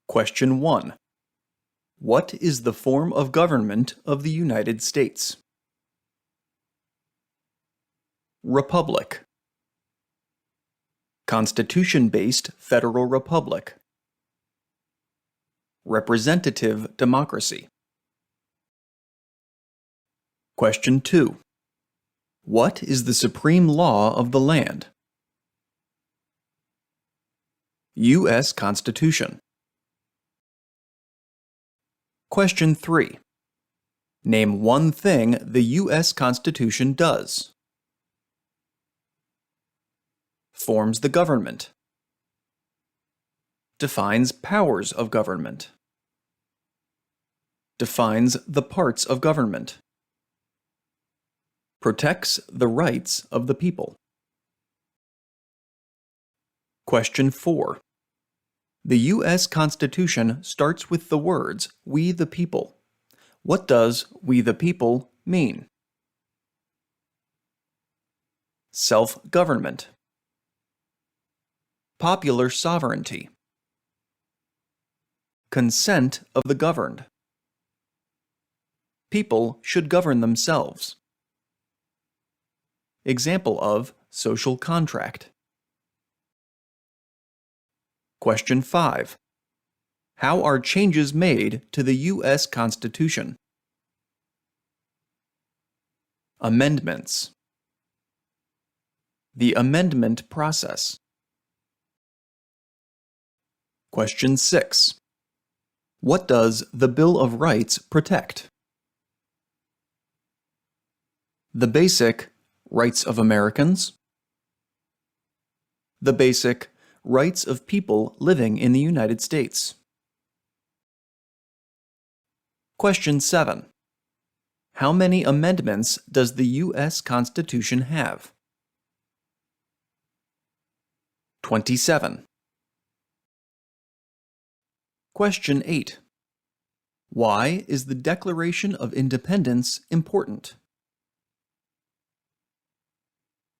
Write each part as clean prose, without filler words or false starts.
Question 1. What is the form of government of the United States? Republic. Constitution-based federal republic. Representative democracy. Question 2. What is the supreme law of the land? U.S. Constitution. Question 3. Name one thing the U.S. Constitution does. Forms the government. Defines powers of government. Defines the parts of government. Protects the rights of the people. Question 4. The U.S. Constitution starts with the words, "We the people." What does "we the people" mean? Self-government. Popular sovereignty. Consent of the governed. People should govern themselves. Example of social contract. Question 5. How are changes made to the U.S. Constitution? Amendments. The amendment process. Question 6. What does the Bill of Rights protect? The basic rights of Americans. The basic rights of people living in the United States. Question 7. How many amendments does the U.S. Constitution have? 27. Question 8. Why is the Declaration of Independence important?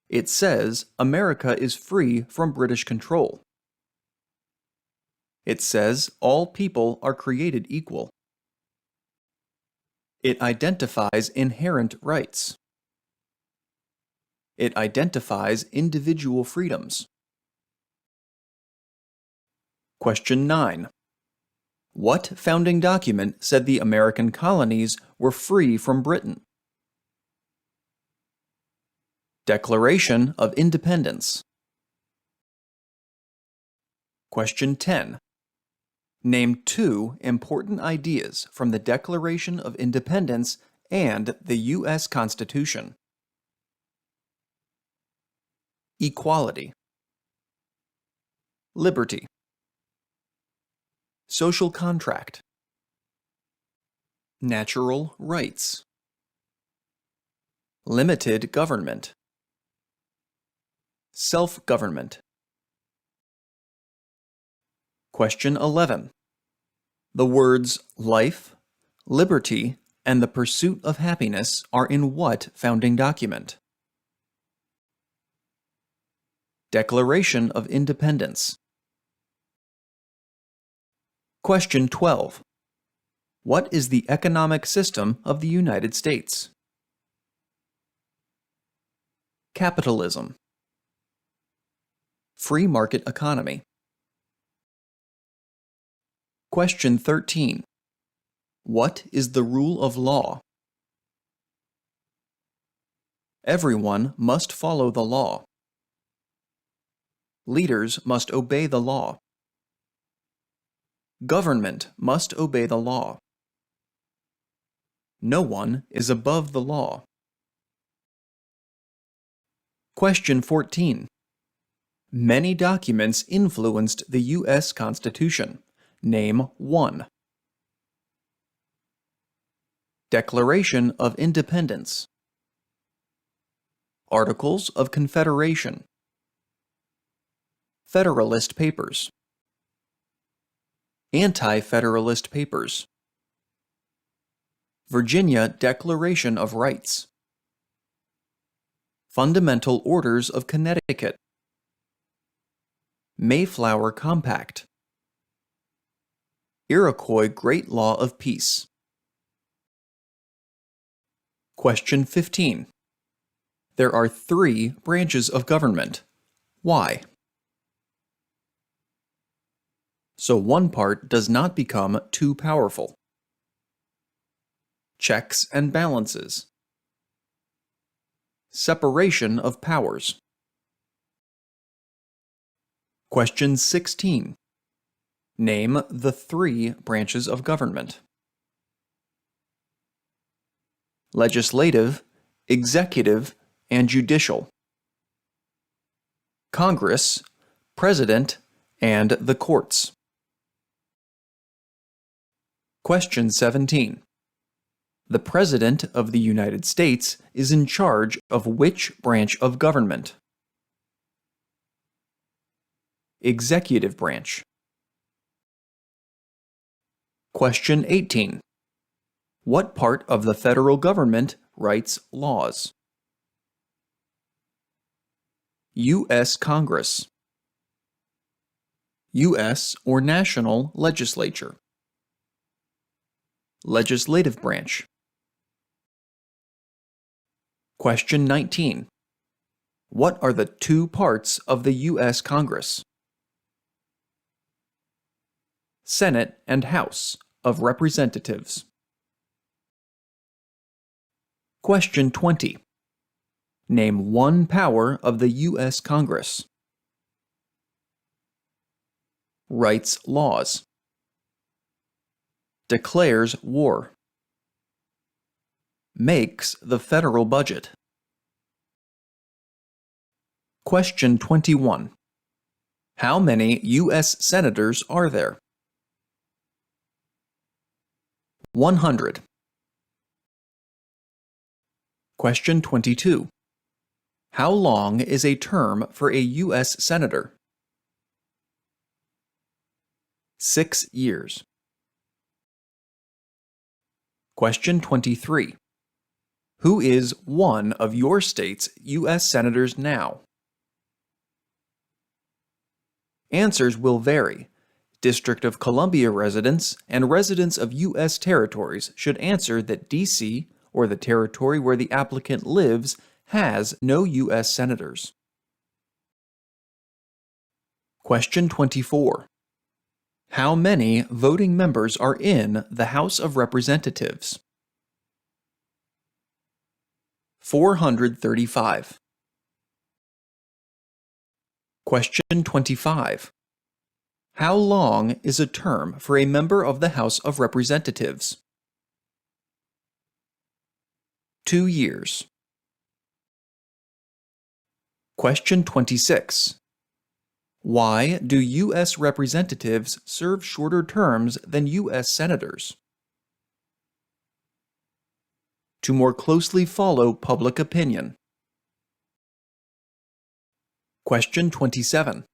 It says America is free from British control. It says all people are created equal. It identifies inherent rights. It identifies individual freedoms. Question 9. What founding document said the American colonies were free from Britain? Declaration of Independence. Question 10. Name two important ideas from the Declaration of Independence and the U.S. Constitution. Equality. Liberty. Social contract. Natural rights. Limited government. Self-government. Question 11. The words life, liberty, and the pursuit of happiness are in what founding document? Declaration of Independence. Question 12. What is the economic system of the United States? Capitalism. Free market economy. Question 13. What is the rule of law? Everyone must follow the law. Leaders must obey the law. Government must obey the law. No one is above the law. Question 14. Many documents influenced the U.S. Constitution. Name one. Declaration of Independence. Articles of Confederation. Federalist Papers. Anti-Federalist Papers. Virginia Declaration of Rights. Fundamental Orders of Connecticut. Mayflower Compact. Iroquois Great Law of Peace. Question 15. There are 3 branches of government. Why? So one part does not become too powerful. Checks and balances. Separation of powers. Question 16. Name the 3 branches of government. Legislative, executive, and judicial. Congress, President, and the courts. Question 17. The President of the United States is in charge of which branch of government? Executive branch. Question 18. What part of the federal government writes laws? U.S. Congress. U.S. or national legislature. Legislative branch. Question 19. What are the 2 parts of the U.S. Congress? Senate and House of Representatives. Question 20. Name 1 power of the U.S. Congress. Writes laws. Declares war. Makes the federal budget. Question 21. How many U.S. senators are there? 100. Question 22. How long is a term for a U.S. senator? 6 years. Question 23. Who is one of your state's U.S. senators now? Answers will vary. District of Columbia residents and residents of U.S. territories should answer that D.C., or the territory where the applicant lives, has no U.S. senators. Question 24. How many voting members are in the House of Representatives? 435. Question 25. How long is a term for a member of the House of Representatives? 2 years. Question 26. Why do U.S. representatives serve shorter terms than U.S. senators? To more closely follow public opinion. Question 27.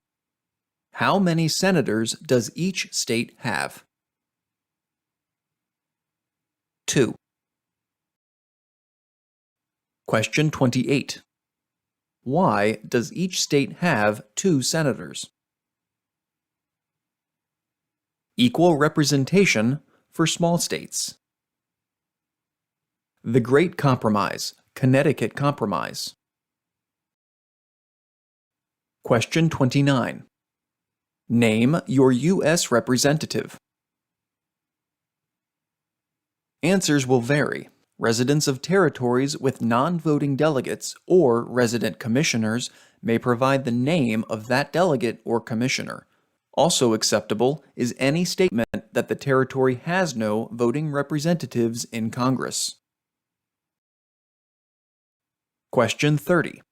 How many senators does each state have? 2. Question 28. Why does each state have 2 senators? Equal representation for small states. The Great Compromise, Connecticut Compromise. Question 29. Name your U.S. representative. Answers will vary. Residents of territories with non-voting delegates or resident commissioners may provide the name of that delegate or commissioner. Also acceptable is any statement that the territory has no voting representatives in Congress. Question 30.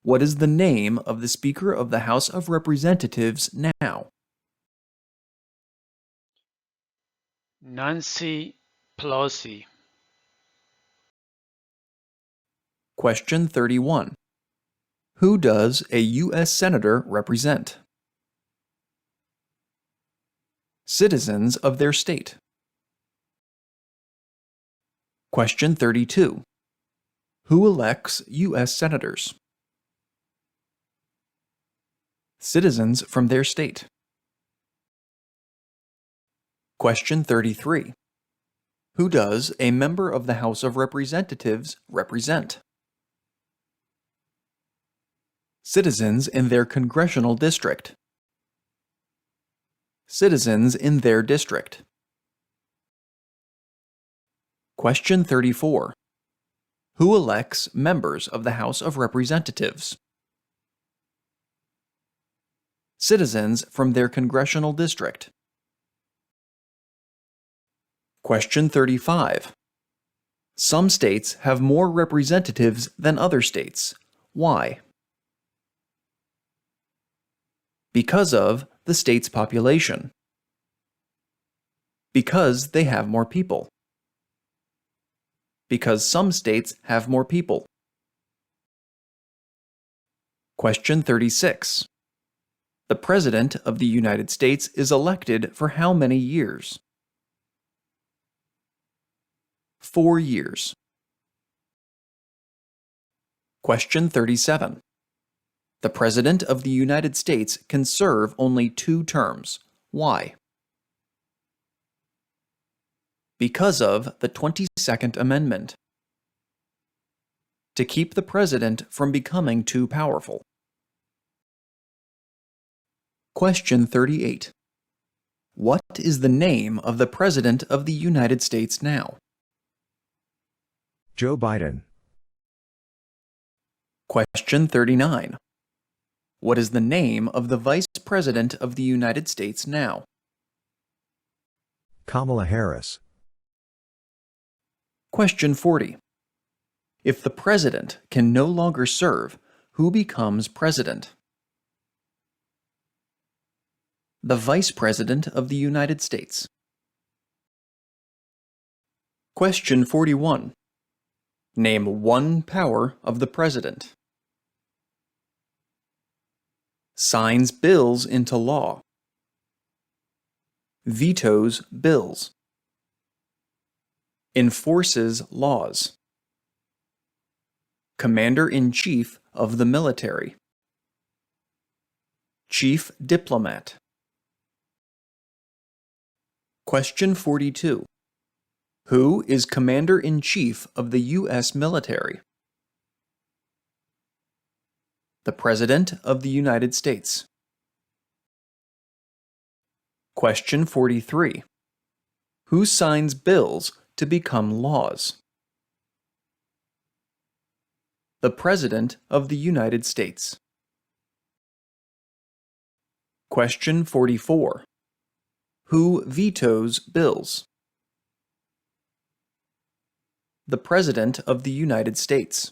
What is the name of the Speaker of the House of Representatives now? Nancy Pelosi. Question 31. Who does a U.S. Senator represent? Citizens of their state. Question 32. Who elects U.S. Senators? Citizens from their state. Question 33. Who does a member of the House of Representatives represent? Citizens in their congressional district. Citizens in their district. Question 34. Who elects members of the House of Representatives? Citizens from their congressional district. Question 35. Some states have more representatives than other states. Why? Because of the state's population. Because they have more people. Because some states have more people. Question 36. The President of the United States is elected for how many years? 4 years. Question 37. The President of the United States can serve only 2 terms. Why? Because of the 22nd Amendment. To keep the President from becoming too powerful. Question 38. What is the name of the President of the United States now? Joe Biden. Question 39. What is the name of the Vice President of the United States now? Kamala Harris. Question 40. If the President can no longer serve, who becomes President? The Vice President of the United States. Question 41. Name one power of the President. Signs bills into law. Vetoes bills. Enforces laws. Commander-in-Chief of the military. Chief diplomat. Question 42. Who is Commander-in-Chief of the U.S. military? The President of the United States. Question 43. Who signs bills to become laws? The President of the United States. Question 44. Who vetoes bills? The President of the United States.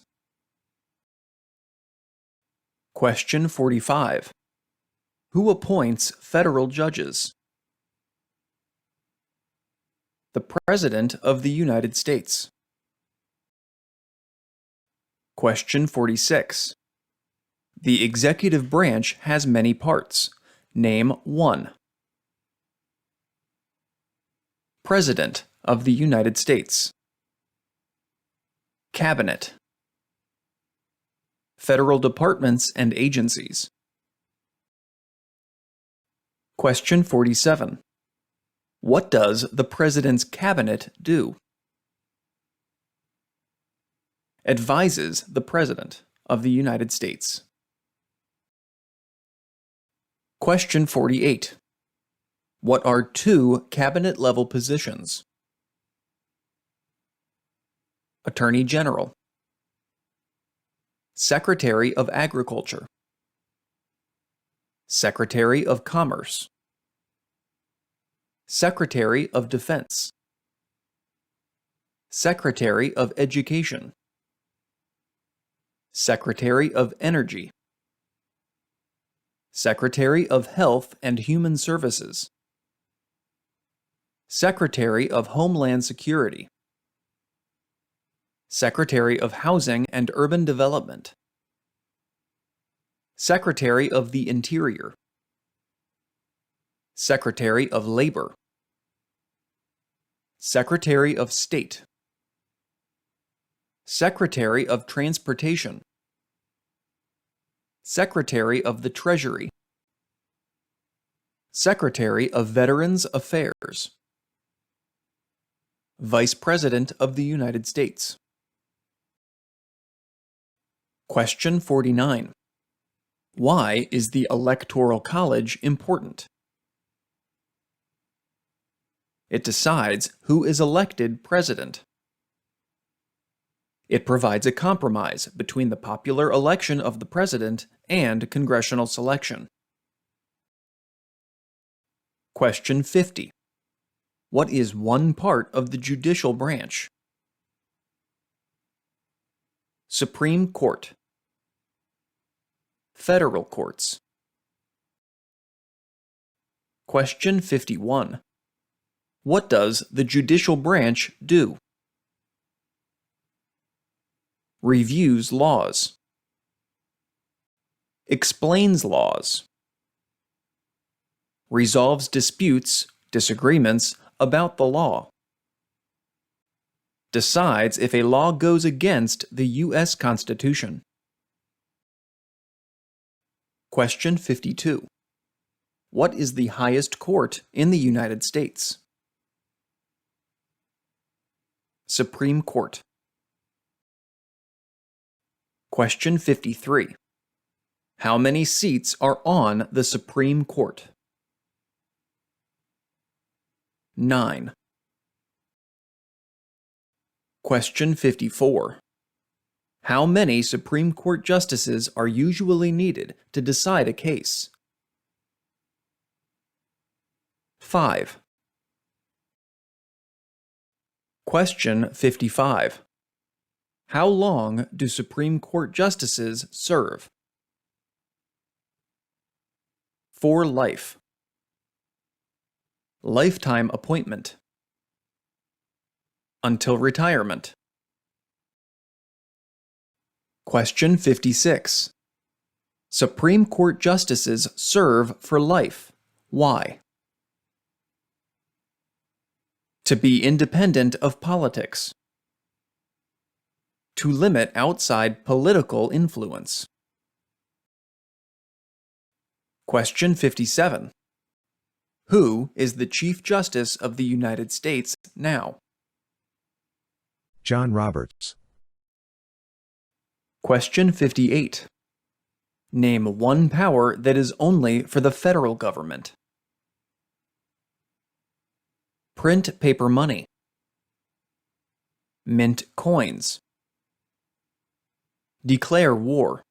Question 45. Who appoints federal judges? The President of the United States. Question 46. The executive branch has many parts. Name one. President of the United States. Cabinet. Federal departments and agencies. Question 47. What does the President's Cabinet do? Advises the President of the United States. Question 48. What are 2 cabinet-level positions? Attorney General. Secretary of Agriculture. Secretary of Commerce. Secretary of Defense. Secretary of Education. Secretary of Energy. Secretary of Health and Human Services. Secretary of Homeland Security. Secretary of Housing and Urban Development. Secretary of the Interior. Secretary of Labor. Secretary of State. Secretary of Transportation. Secretary of the Treasury. Secretary of Veterans Affairs. Vice President of the United States. Question 49. Why is the Electoral College important? It decides who is elected president. It provides a compromise between the popular election of the president and congressional selection. Question 50. What is one part of the judicial branch? Supreme Court. Federal courts. Question 51. What does the judicial branch do? Reviews laws. Explains laws. Resolves disputes, disagreements about the law. Decides if a law goes against the U.S. Constitution. Question 52. What is the highest court in the United States? Supreme Court. Question 53. How many seats are on the Supreme Court? 9. Question 54. How many Supreme Court justices are usually needed to decide a case? 5. Question 55. How long do Supreme Court justices serve? For life. Lifetime appointment. Until retirement. Question 56. Supreme Court justices serve for life. Why? To be independent of politics. To limit outside political influence. Question 57. Who is the Chief Justice of the United States now? John Roberts. Question 58. Name one power that is only for the federal government. Print paper money. Mint coins. Declare war.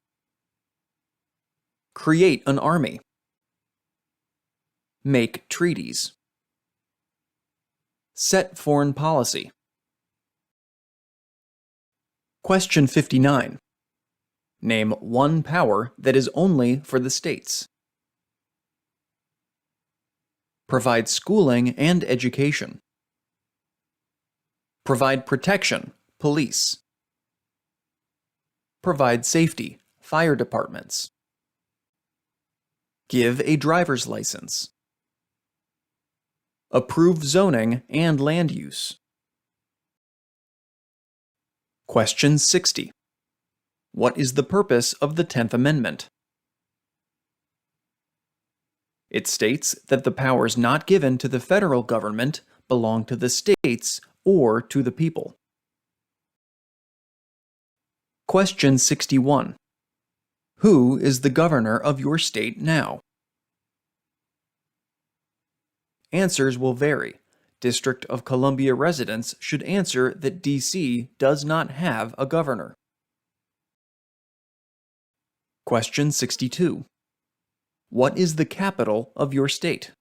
Create an army. Make treaties. Set foreign policy. Question 59. Name one power that is only for the states. Provide schooling and education. Provide protection, police. Provide safety, fire departments. Give a driver's license. Approve zoning and land use. Question 60. What is the purpose of the 10th Amendment? It states that the powers not given to the federal government belong to the states or to the people. Question 61. Who is the governor of your state now? Answers will vary. District of Columbia residents should answer that D.C. does not have a governor. Question 62. What is the capital of your state?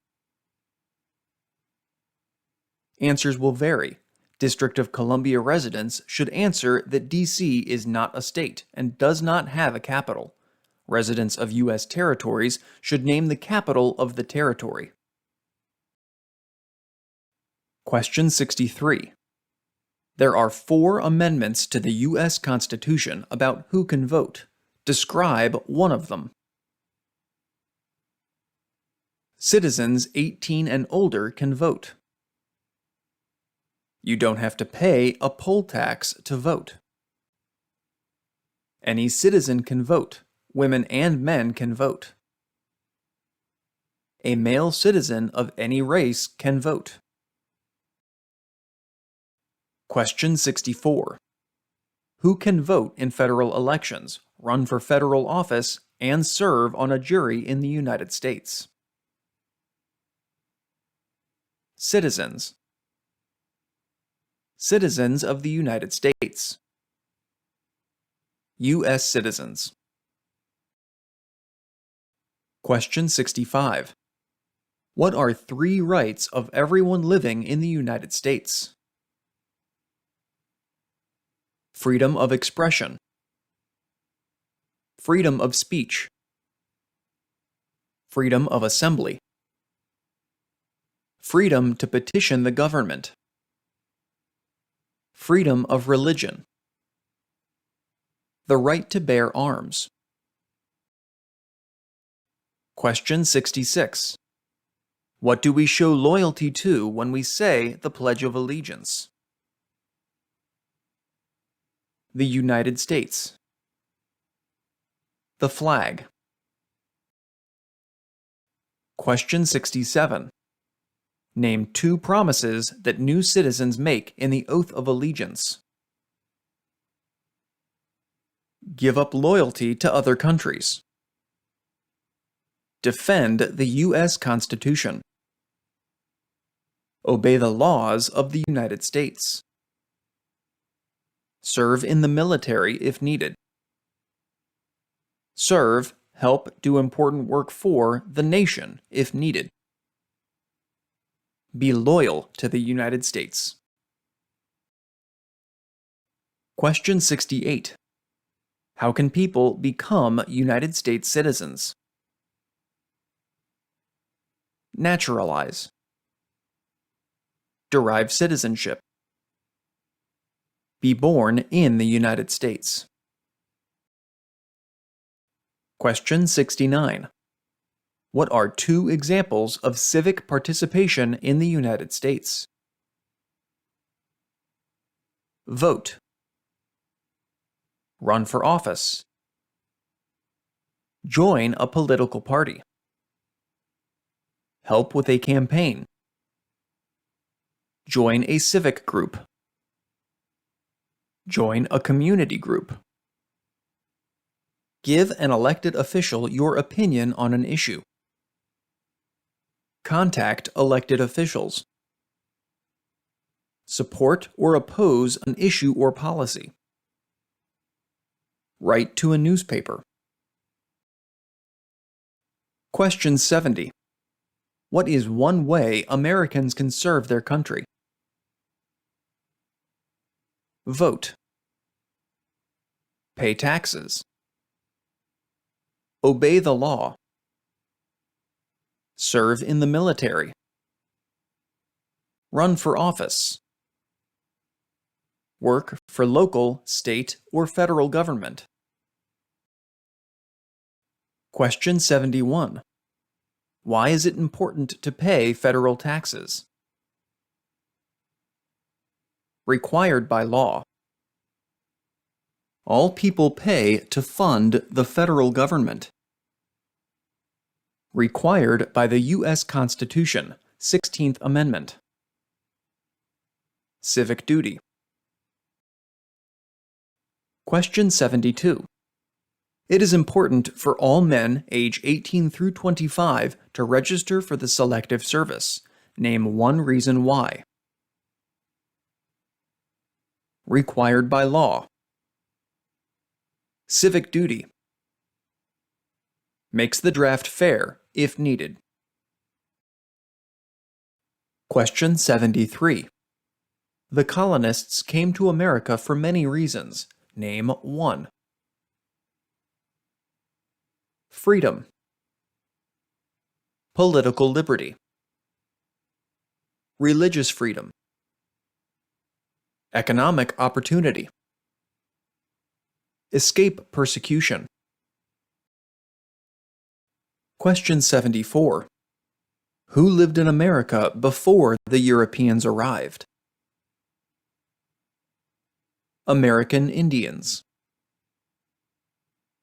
Answers will vary. District of Columbia residents should answer that D.C. is not a state and does not have a capital. Residents of U.S. territories should name the capital of the territory. Question 63. There are 4 amendments to the U.S. Constitution about who can vote. Describe one of them. Citizens 18 and older can vote. You don't have to pay a poll tax to vote. Any citizen can vote. Women and men can vote. A male citizen of any race can vote. Question 64. Who can vote in federal elections, run for federal office, and serve on a jury in the United States? Citizens. Citizens of the United States. U.S. citizens. Question 65. What are 3 rights of everyone living in the United States? Freedom of expression. Freedom of speech. Freedom of assembly. Freedom to petition the government. Freedom of religion. The right to bear arms. Question 66. What do we show loyalty to when we say the Pledge of Allegiance? The United States. The flag. Question 67. Name 2 promises that new citizens make in the Oath of Allegiance. Give up loyalty to other countries. Defend the U.S. Constitution. Obey the laws of the United States. Serve in the military if needed. Serve, help do important work for the nation if needed. Be loyal to the United States. Question 68. How can people become United States citizens? Naturalize. Derive citizenship. Be born in the United States. Question 69. What are 2 examples of civic participation in the United States? Vote. Run for office. Join a political party. Help with a campaign. Join a civic group. Join a community group. Give an elected official your opinion on an issue. Contact elected officials. Support or oppose an issue or policy. Write to a newspaper. Question 70. What is one way Americans can serve their country? Vote. Pay taxes. Obey the law. Serve in the military. Run for office. Work for local, state, or federal government. Question 71. Why is it important to pay federal taxes? Required by law. All people pay to fund the federal government. Required by the U.S. Constitution, 16th Amendment. Civic duty. Question 72. It is important for all men age 18 through 25 to register for the Selective Service. Name 1 reason why. Required by law. Civic duty. Makes the draft fair if needed. Question 73. The colonists came to America for many reasons. Name 1. Freedom. Political liberty. Religious freedom. Economic opportunity. Escape persecution. Question 74. Who lived in America before the Europeans arrived? American Indians.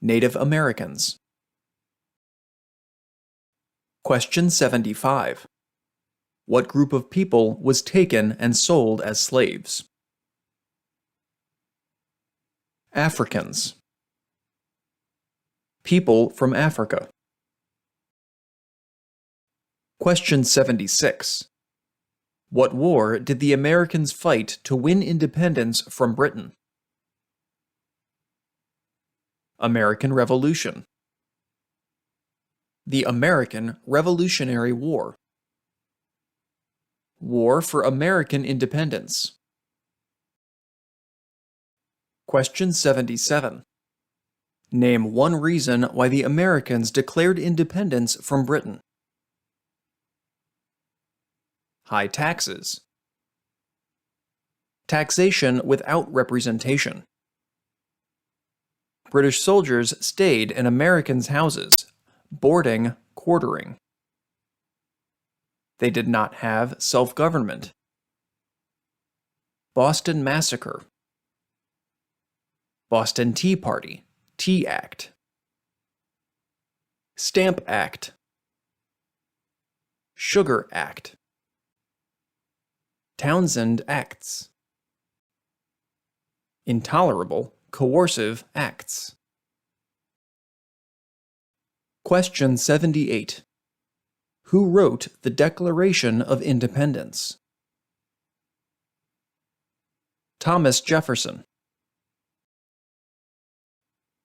Native Americans. Question 75. What group of people was taken and sold as slaves? Africans. People from Africa. Question 76. What war did the Americans fight to win independence from Britain? American Revolution. The American Revolutionary War. War for American Independence. Question 77. Name one reason why the Americans declared independence from Britain. High taxes. Taxation without representation. British soldiers stayed in Americans' houses, boarding, quartering. They did not have self-government. Boston Massacre. Boston Tea Party, Tea Act. Stamp Act. Sugar Act. Townsend Acts. Intolerable, coercive acts. Question 78. Who wrote the Declaration of Independence? Thomas Jefferson.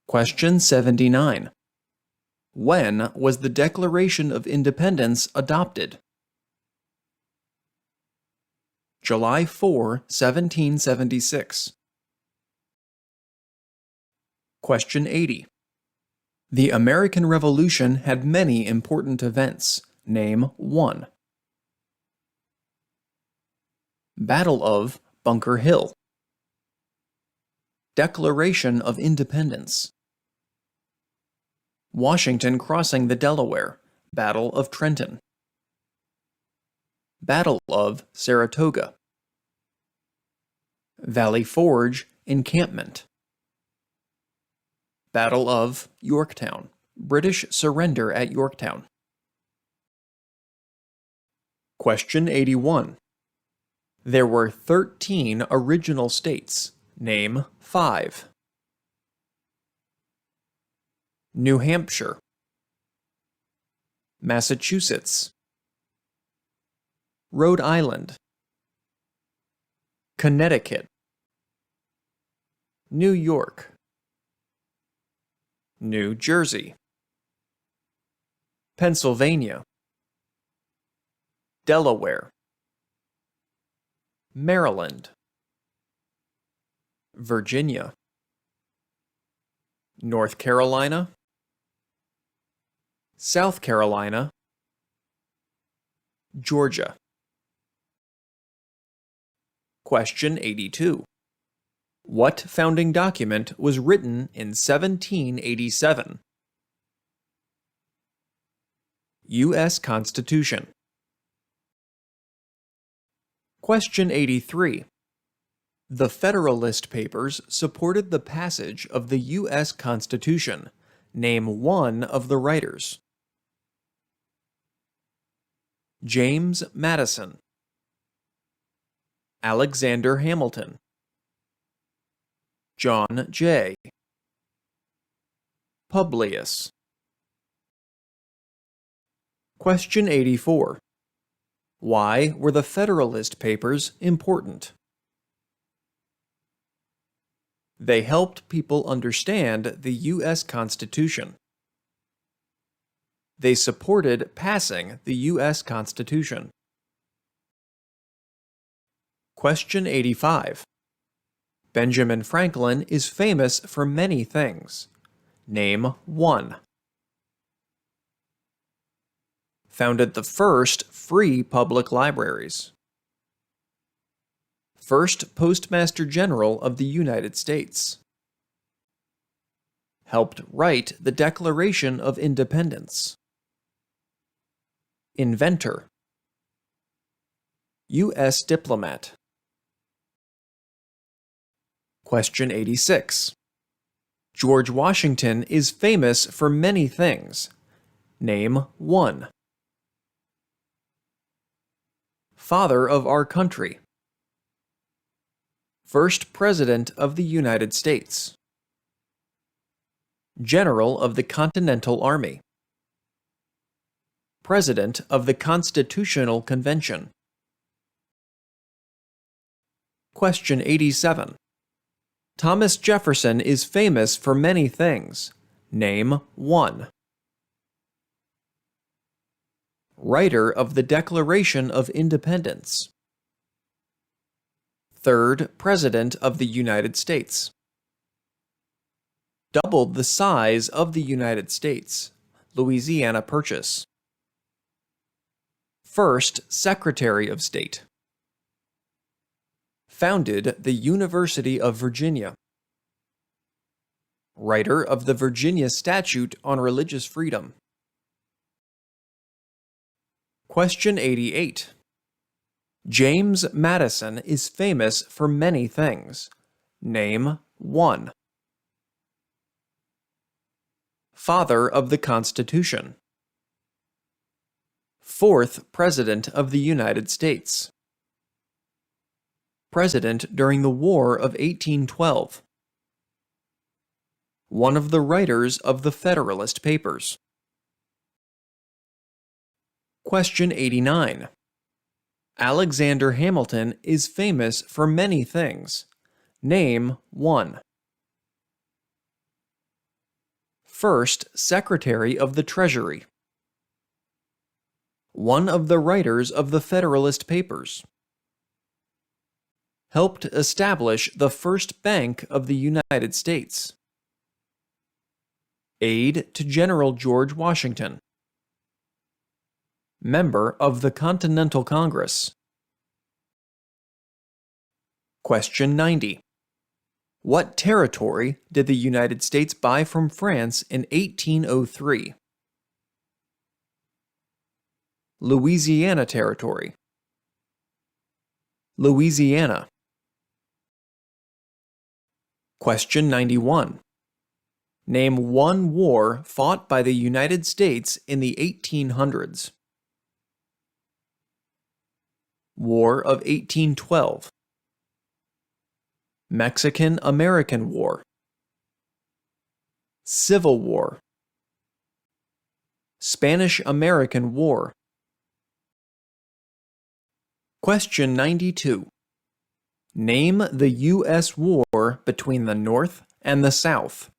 Question 79. When was the Declaration of Independence adopted? July 4, 1776. Question 80. The American Revolution had many important events. Name one. Battle of Bunker Hill. Declaration of Independence. Washington crossing the Delaware. Battle of Trenton. Battle of Saratoga. Valley Forge encampment. Battle of Yorktown. British surrender at Yorktown. Question 81. There were 13 original states. Name 5. New Hampshire. Massachusetts. Rhode Island. Connecticut. New York. New Jersey. Pennsylvania. Delaware. Maryland. Virginia. North Carolina. South Carolina. Georgia. Question 82. What founding document was written in 1787? U.S. Constitution. Question 83. The Federalist Papers supported the passage of the U.S. Constitution. Name one of the writers. James Madison. Alexander Hamilton. John Jay. Publius. Question 84. Why were the Federalist Papers important? They helped people understand the U.S. Constitution. They supported passing the U.S. Constitution. Question 85. Benjamin Franklin is famous for many things. Name one. Founded the first free public libraries. First Postmaster General of the United States. Helped write the Declaration of Independence. Inventor. U.S. diplomat. Question 86. George Washington is famous for many things. Name one. Father of our country. First President of the United States. General of the Continental Army. President of the Constitutional Convention. Question 87. Thomas Jefferson is famous for many things. Name one. Writer of the Declaration of Independence. Third President of the United States. Doubled the size of the United States. Louisiana Purchase. First Secretary of State. Founded the University of Virginia. Writer of the Virginia Statute on Religious Freedom. Question 88. James Madison is famous for many things. Name one. Father of the Constitution. Fourth President of the United States. President during the War of 1812. One of the writers of the Federalist Papers. Question 89. Alexander Hamilton is famous for many things. Name one. First Secretary of the Treasury. One of the writers of the Federalist Papers. Helped establish the first bank of the United States. Aide to General George Washington. Member of the Continental Congress. Question 90. What territory did the United States buy from France in 1803? Louisiana Territory. Louisiana. Question 91. Name one war fought by the United States in the 1800s. War of 1812. Mexican-American War. Civil War. Spanish-American War. Question 92. Name the U.S. war between the North and the South.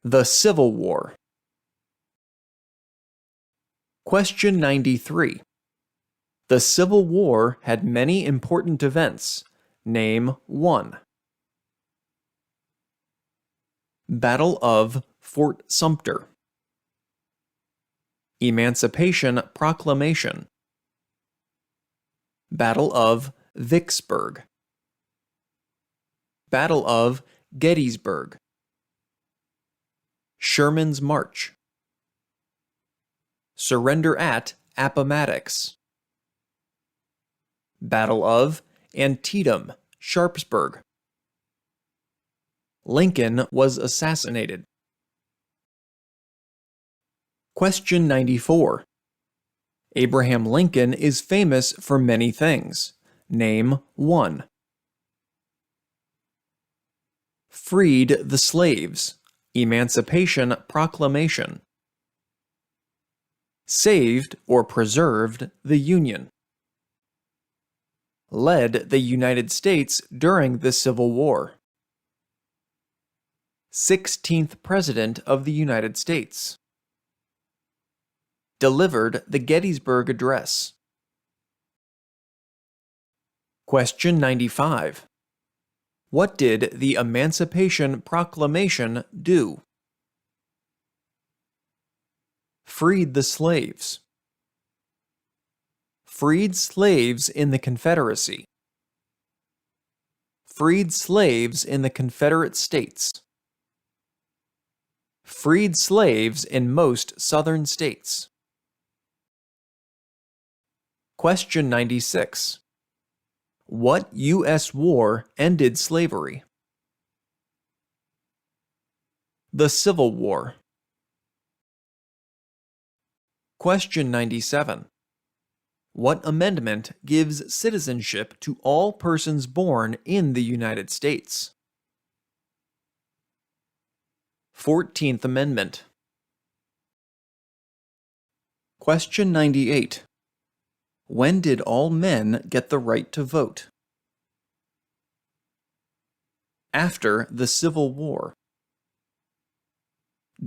The Civil War. Question 93. The Civil War had many important events. Name one. Battle of Fort Sumter. Emancipation Proclamation. Battle of Vicksburg. Battle of Gettysburg. Sherman's March. Surrender at Appomattox. Battle of Antietam, Sharpsburg. Lincoln was assassinated. Question 94. Abraham Lincoln is famous for many things. Name one. Freed the slaves. Emancipation Proclamation. Saved or preserved the Union. Led the United States during the Civil War. 16th President of the United States. Delivered the Gettysburg Address. Question 95. What did the Emancipation Proclamation do? Freed the slaves. Freed slaves in the Confederacy. Freed slaves in the Confederate States. Freed slaves in most southern states. Question 96. What U.S. war ended slavery? The Civil War. Question 97. What amendment gives citizenship to all persons born in the United States? 14th Amendment. Question 98. When did all men get the right to vote? After the Civil War.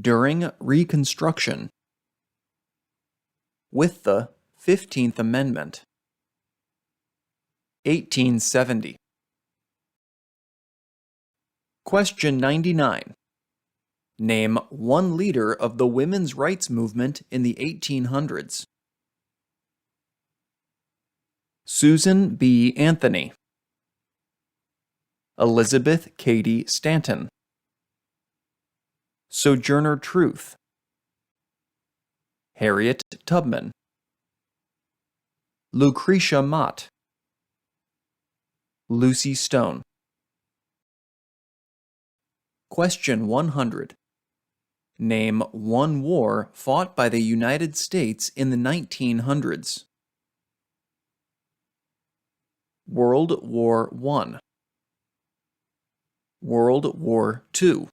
During Reconstruction. With the 15th Amendment. 1870. Question 99. Name one leader of the women's rights movement in the 1800s. Susan B. Anthony. Elizabeth Cady Stanton. Sojourner Truth. Harriet Tubman. Lucretia Mott. Lucy Stone. Question 100. Name one war fought by the United States in the 1900s. World War I. World War II.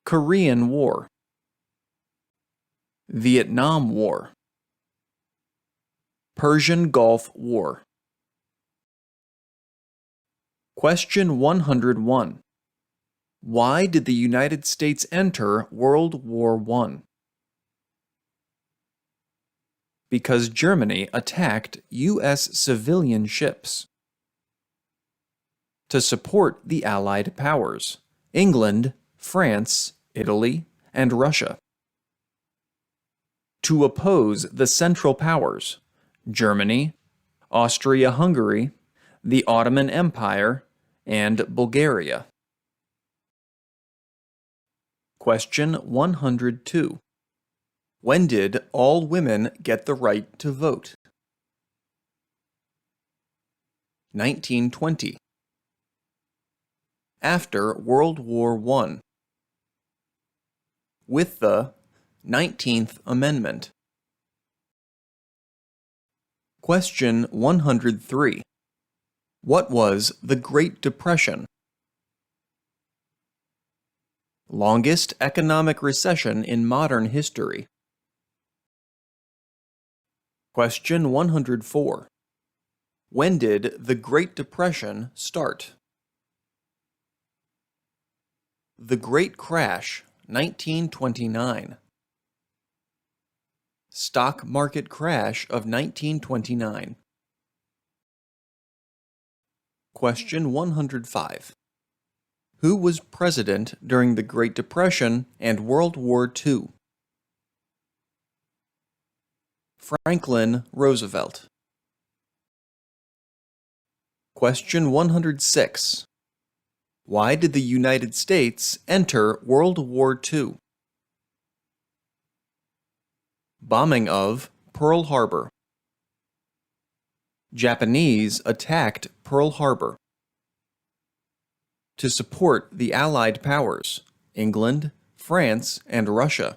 Korean War. Vietnam War. Persian Gulf War. Question 101. Why did the United States enter World War I? Because Germany attacked U.S. civilian ships. To support the Allied powers, England, France, Italy, and Russia. To oppose the Central Powers, Germany, Austria-Hungary, the Ottoman Empire, and Bulgaria. Question 102. When did all women get the right to vote? 1920. After World War I. With the 19th Amendment. Question 103. What was the Great Depression? Longest economic recession in modern history. Question 104. When did the Great Depression start? The Great Crash, 1929. Stock market crash of 1929. Question 105. Who was president during the Great Depression and World War II? Franklin Roosevelt. Question 106. Why did the United States enter World War II? Bombing of Pearl Harbor. Japanese attacked Pearl Harbor. To support the Allied powers, England, France, and Russia.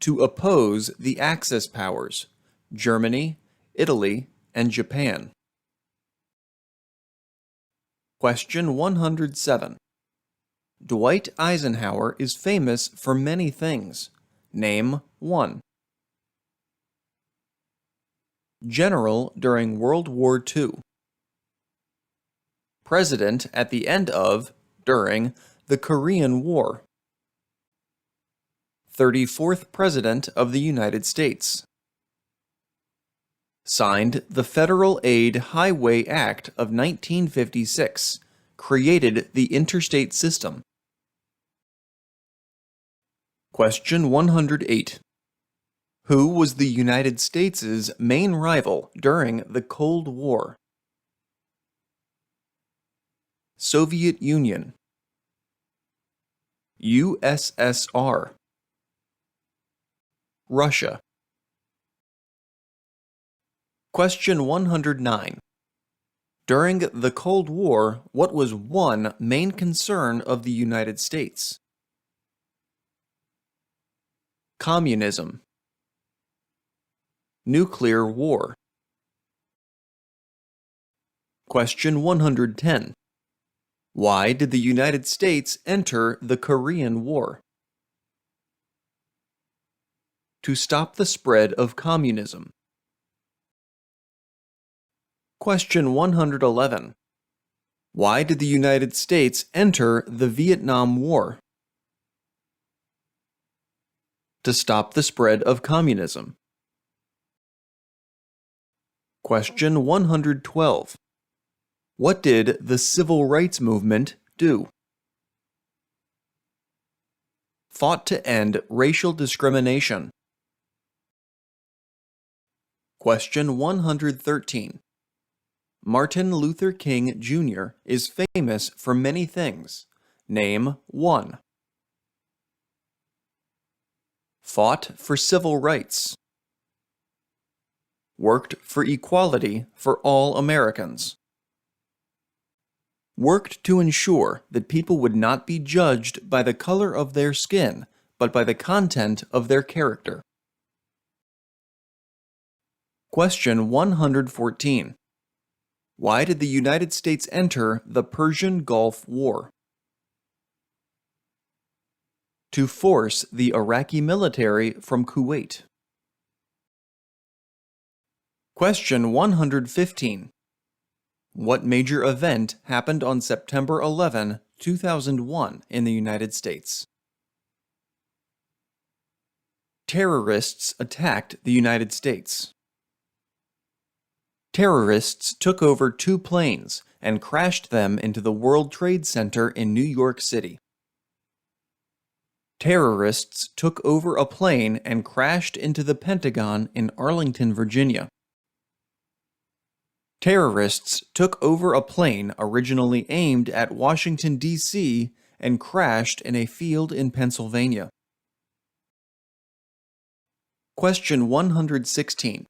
To oppose the Axis powers, Germany, Italy, and Japan. Question 107. Dwight Eisenhower is famous for many things. Name one. General during World War II. President at the end of, during, the Korean War. 34th President of the United States. Signed the Federal Aid Highway Act of 1956, created the interstate system. Question 108. Who was the United States' main rival during the Cold War? Soviet Union. USSR. Russia. Question 109. During the Cold War, what was one main concern of the United States? Communism. Nuclear war. Question 110. Why did the United States enter the Korean War? To stop the spread of communism. Question 111. Why did the United States enter the Vietnam War? To stop the spread of communism. Question 112. What did the Civil Rights Movement do? Fought to end racial discrimination. Question 113. Martin Luther King Jr. is famous for many things. Name one. Fought for civil rights. Worked for equality for all Americans. Worked to ensure that people would not be judged by the color of their skin, but by the content of their character. Question 114. Why did the United States enter the Persian Gulf War? To force the Iraqi military from Kuwait. Question 115. What major event happened on September 11, 2001 in the United States? Terrorists attacked the United States. Terrorists took over 2 planes and crashed them into the World Trade Center in New York City. Terrorists took over a plane and crashed into the Pentagon in Arlington, Virginia. Terrorists took over a plane originally aimed at Washington, D.C. and crashed in a field in Pennsylvania. Question 116.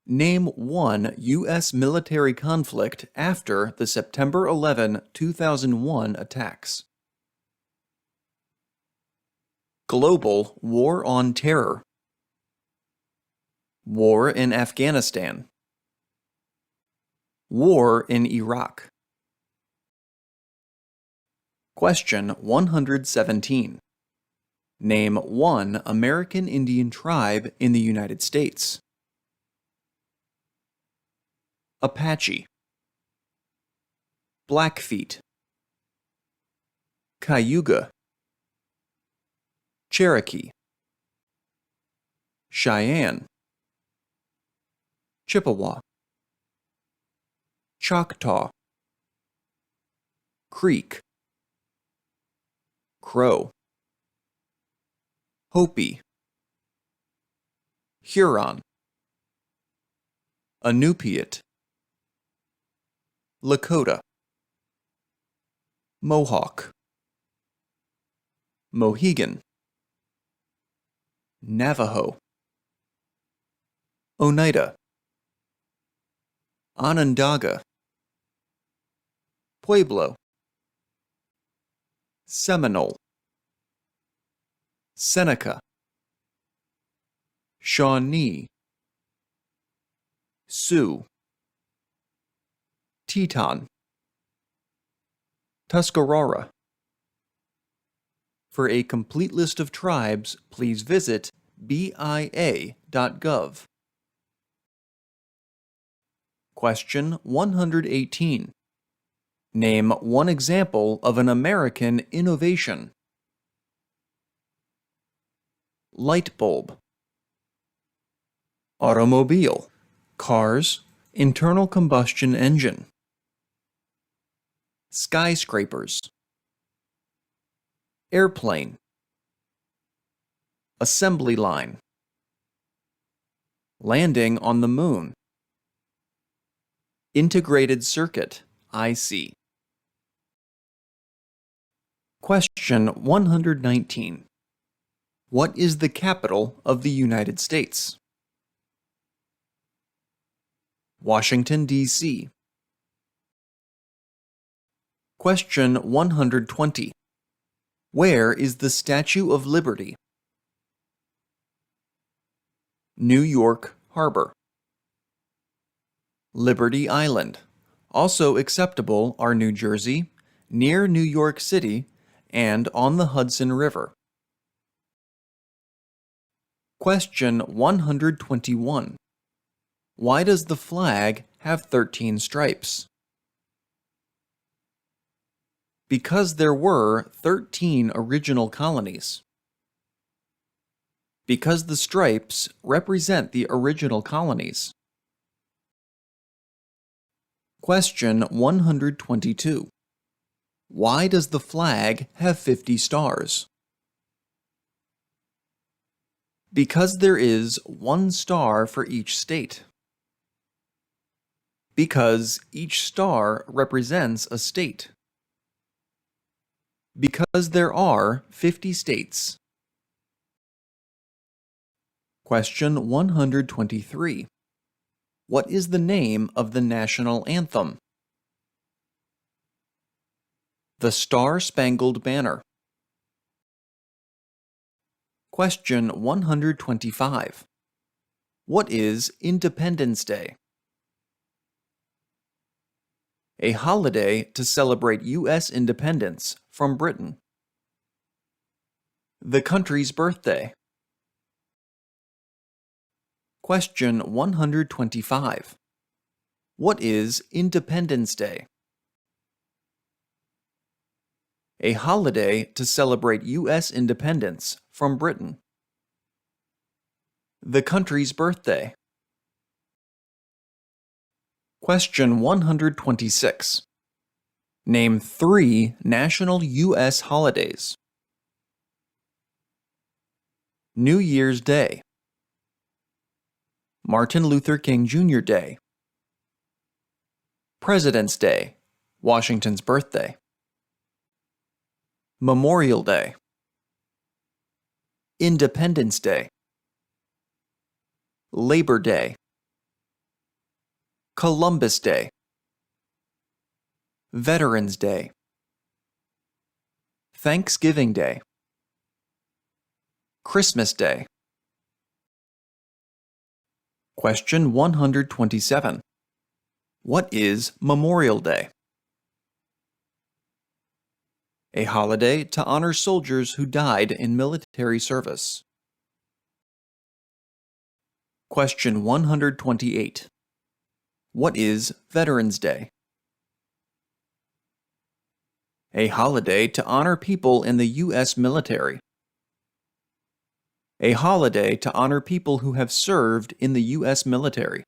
Name one U.S. military conflict after the September 11, 2001 attacks. Global War on Terror. War in Afghanistan. War in Iraq. Question 117. Name one American Indian tribe in the United States. Apache. Blackfeet. Cayuga. Cherokee. Cheyenne. Chippewa. Choctaw. Creek. Crow. Hopi. Huron. Inupiat. Lakota. Mohawk. Mohegan. Navajo. Oneida. Onondaga. Pueblo. Seminole. Seneca. Shawnee. Sioux. Teton. Tuscarora. For a complete list of tribes, please visit BIA.gov. Question 118. Name one example of an American innovation. Light bulb. Automobile. Cars. Internal combustion engine. Skyscrapers. Airplane. Assembly line. Landing on the moon. Integrated circuit, IC. Question 119. What is the capital of the United States? Washington, D.C. Question 120. Where is the Statue of Liberty? New York Harbor. Liberty Island. Also acceptable are New Jersey, near New York City, and on the Hudson River. Question 121. Why does the flag have 13 stripes? Because there were 13 original colonies. Because the stripes represent the original colonies. Question 122. Why does the flag have 50 stars? Because there is 1 star for each state. Because each star represents a state. Because there are 50 states. Question 123. What is the name of the national anthem? The Star-Spangled Banner. Question 125. What is Independence Day? A holiday to celebrate U.S. independence from Britain. The country's birthday. Question 125. What is Independence Day? A holiday to celebrate U.S. independence from Britain. The country's birthday. Question 126. Name 3 national U.S. holidays. New Year's Day. Martin Luther King Jr. Day. President's Day, Washington's birthday. Memorial Day. Independence Day. Labor Day. Columbus Day. Veterans Day. Thanksgiving Day. Christmas Day. Question 127. What is Memorial Day? A holiday to honor soldiers who died in military service. Question 128. What is Veterans Day? A holiday to honor people in the U.S. military. A holiday to honor people who have served in the U.S. military.